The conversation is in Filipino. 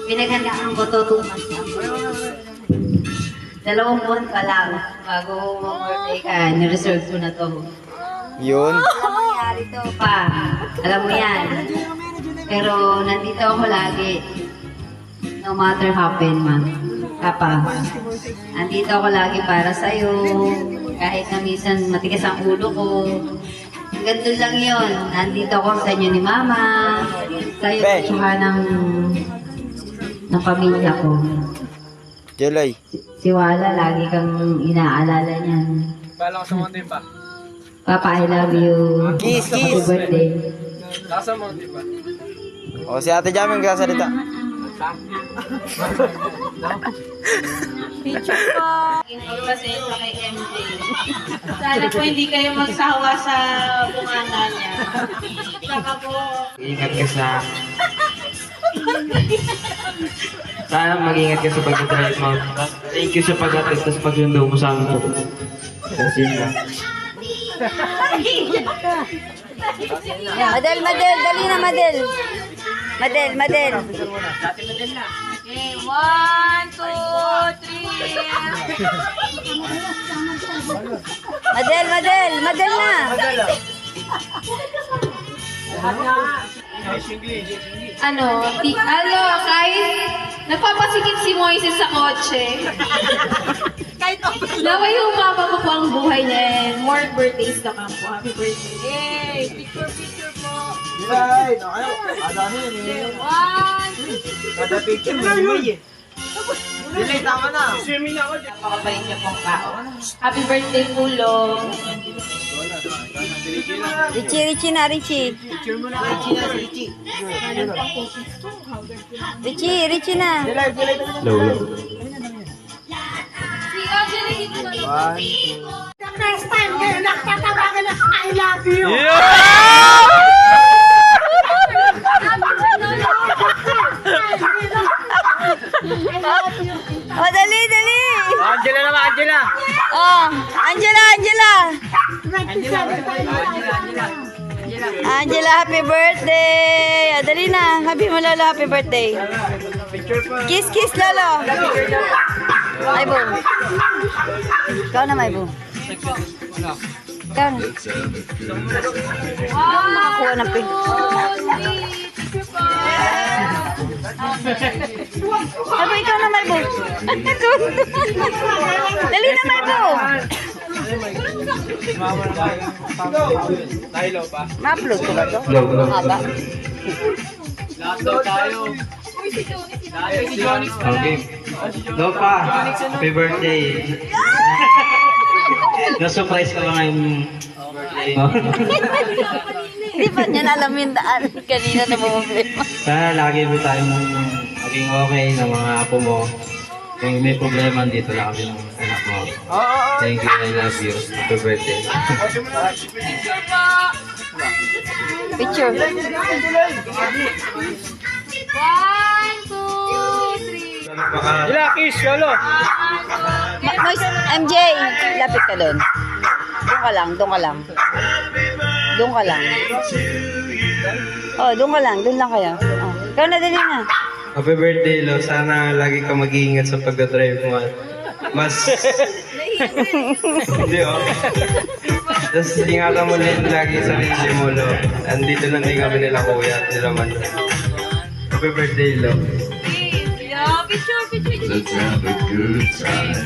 Pinaghandaan ko to 2 months lang. 2 buwan pa lang bago mag-birthday ka, nireserve ko na to. Yun. Alam mo nangyari to pa. Alam mo yan. Pero nandito ako lagi. No matter happen, man. Papa. Nandito ako lagi para sa'yo. Kahit na minsan matigas ang ulo ko. Ganito lang yun. Nandito ako sa inyo ni Mama. Sa'yo, tsaka ng pamilya ko. Jelay. Si Wala, lagi kang inaalala niyan. Bala ko sa mountain pa. Papa, I love you. Kiss, Happy kiss. birthday. Nasa mountain pa. O, si Ate Jamie magsasalita. Picture po. Pasensya kay MJ. Sana po hindi kayo magsawa sa bunganga niya. Saka po. Ingat ka sa... Sana mag-ingat ka sa pag-drive mo. Thank you sa pag-atid sa pagsundo mo sa amin. Kasi na. Madel, Madel, dali na, Madel. Madel, Madel. Okay, 1, 2, 3. Madel, Madel, Madel na. Kahit nagpapasikip si Moises sa kotse. Naway humaba mo po ang buhay niya and more birthdays na po. Happy birthday. Yay! Picture po. Ay, ano? Adami yun eh. 1, 2, Kada picture mo yun eh. Delay, tama na. Swimming ako dyan. Makabalik niya pong tao. Happy birthday, Pulo. Richie, Richie na, Richie. Picture mo na kay China si Richie. Richie, Richie na. Delay, delay. Si Angela dito na. Next time, kayo nakatatawagan na I love you. Oh, dali, dali. Angela naman, Angela. Oh, Angela, Angela. Angela, happy birthday. Ah, dali na. Happy mo, Lolo, happy birthday. Kiss, kiss, Lolo. May boom. Ikaw na, may boom. Ikaw na. Makakuha ng pin. Sabi, ikaw na, may boom. Dali na, may boom. Tayo pa. Ma-upload ko ba ito? Haba. Lahat daw tayo. Tayo si Johnny. Okay. Lopa, happy birthday. Na-surprise ka ba ngayong birthday mo? Hindi pa niya alam yung daan. Kanina na problema. Sana lagi mo tayong maging okay ng mga apo mo. Kung may problema, dito lang kami ng anak mo. Thank you, I love you. Happy birthday. Picture. 1, 2, 3. Sila, kiss, Lolo. Moise, MJ, lapit ka doon. Doon ka lang, doon ka lang. Doon ka lang. Oh, doon ka lang, doon lang kayo. Oh. Ikaw na, dali na. Happy birthday, Lo. Sana lagi ka mag-iingat sa pag-drive mo. Mas... Hindi, oh. Tapos ingatan mo din lagi sa sarili mo, Lo. Andito lang din kami nila kuya at nila man. Happy birthday, Lo. Yeah, picture. Let's have a good time.